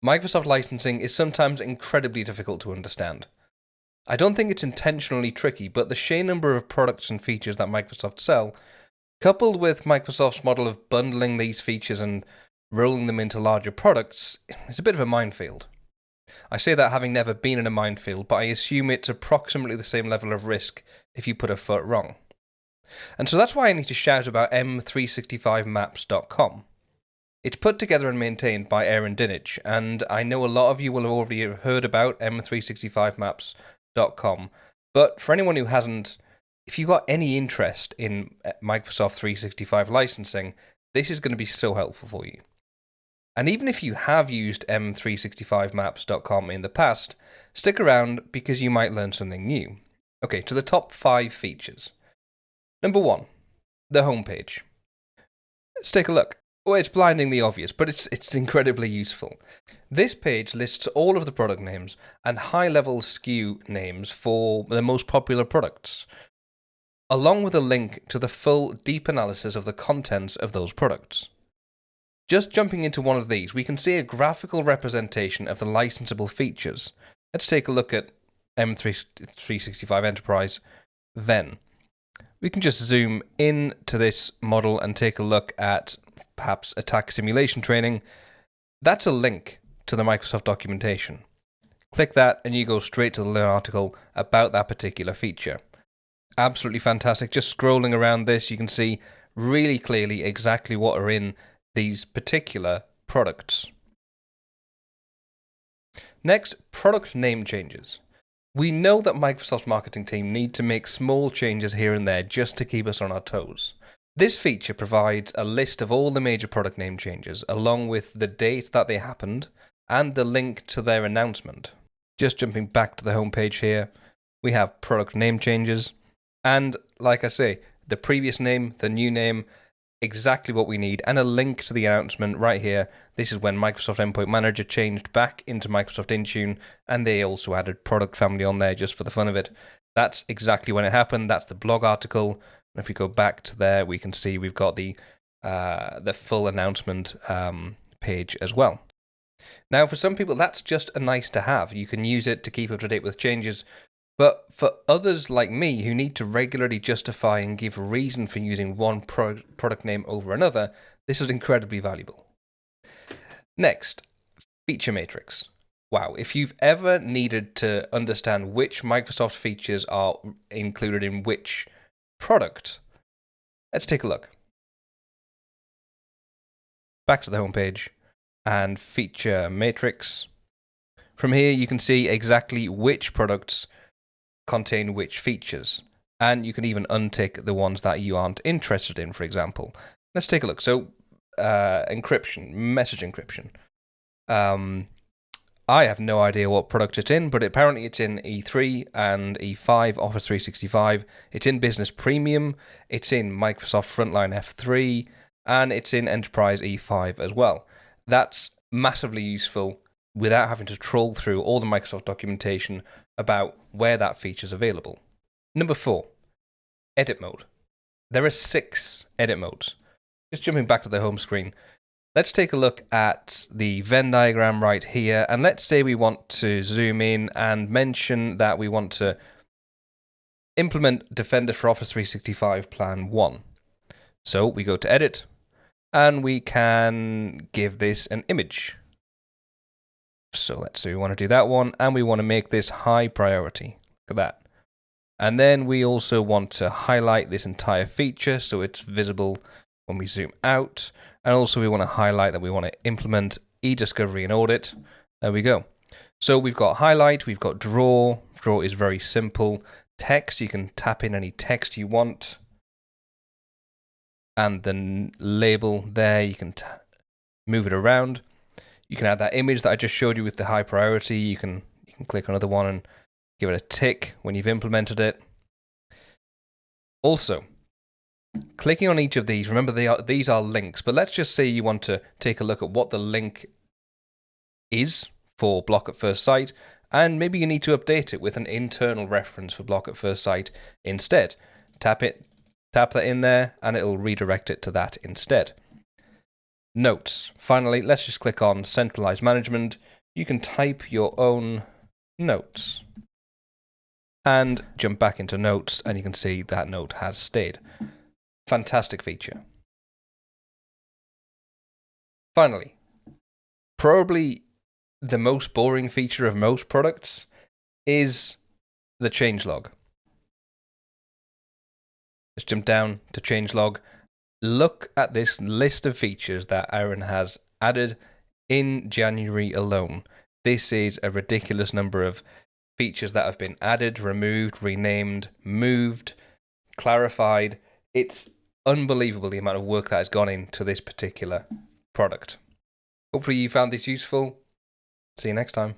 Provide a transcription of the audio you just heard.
Microsoft licensing is sometimes incredibly difficult to understand. I don't think it's intentionally tricky, but the sheer number of products and features that Microsoft sell, coupled with Microsoft's model of bundling these features and rolling them into larger products, is a bit of a minefield. I say that having never been in a minefield, but I assume it's approximately the same level of risk if you put a foot wrong. And so that's why I need to shout about M365 Maps.com. It's put together and maintained by Aaron Dinich, and I know a lot of you will have already heard about M365 Maps.com, but for anyone who hasn't, if you've got any interest in Microsoft 365 licensing, this is going to be so helpful for you. And even if you have used M365Maps.com in the past, stick around because you might learn something new. Okay, to the top 5 features. Number 1, the homepage. Let's take a look. Well, it's blindingly obvious, but it's incredibly useful. This page lists all of the product names and high-level SKU names for the most popular products, along with a link to the full deep analysis of the contents of those products. Just jumping into one of these, we can see a graphical representation of the licensable features. Let's take a look at M365 Enterprise Ven. We can just zoom in to this model and take a look at perhaps attack simulation training. That's a link to the Microsoft documentation. Click that and you go straight to the Learn article about that particular feature. Absolutely fantastic. Just scrolling around this, you can see really clearly exactly what are in these particular products. Next, product name changes. We know that Microsoft's marketing team need to make small changes here and there just to keep us on our toes. This feature provides a list of all the major product name changes, along with the date that they happened and the link to their announcement. Just jumping back to the homepage here, we have product name changes, and like I say, the previous name, the new name, exactly what we need, and a link to the announcement right here. This is when Microsoft Endpoint Manager changed back into Microsoft Intune, and they also added product family on there just for the fun of it. That's exactly when it happened. That's the blog article. And if we go back to there, we can see we've got the full announcement page as well. Now, for some people, that's just a nice to have. You can use it to keep up to date with changes. But for others like me who need to regularly justify and give a reason for using one product name over another, this is incredibly valuable. Next, feature matrix. Wow, if you've ever needed to understand which Microsoft features are included in which product, let's take a look. Back to the homepage and feature matrix. From here, you can see exactly which products contain which features, and you can even untick the ones that you aren't interested in, for example. Let's take a look. So, encryption, message encryption. I have no idea what product it's in, but apparently it's in E3 and E5 Office 365. It's in Business Premium, it's in Microsoft Frontline F3, and it's in Enterprise E5 as well. That's massively useful without having to troll through all the Microsoft documentation about where that feature is available. Number 4, edit mode. There are 6 edit modes. Just jumping back to the home screen, let's take a look at the Venn diagram right here, and let's say we want to zoom in and mention that we want to implement Defender for Office 365 Plan 1. So we go to Edit, and we can give this an image. So let's say we want to do that one, and we want to make this high priority. Look at that. And then we also want to highlight this entire feature so it's visible when we zoom out. And also we want to highlight that we want to implement e-discovery and audit. There we go. So we've got highlight, we've got draw. Draw is very simple. Text, you can tap in any text you want. And the label there, you can move it around. You can add that image that I just showed you with the high priority. You can click another one and give it a tick when you've implemented it. Also, clicking on each of these, remember these are links, but let's just say you want to take a look at what the link is for Block at First Sight, and maybe you need to update it with an internal reference for Block at First Sight instead. Tap that in there, and it'll redirect it to that instead. Notes. Finally, let's just click on Centralized Management. You can type your own notes and jump back into Notes, and you can see that note has stayed. Fantastic feature. Finally, probably the most boring feature of most products is the changelog. Let's jump down to changelog. Look at this list of features that Aaron has added in January alone. This is a ridiculous number of features that have been added, removed, renamed, moved, clarified. It's unbelievable the amount of work that has gone into this particular product. Hopefully you found this useful. See you next time.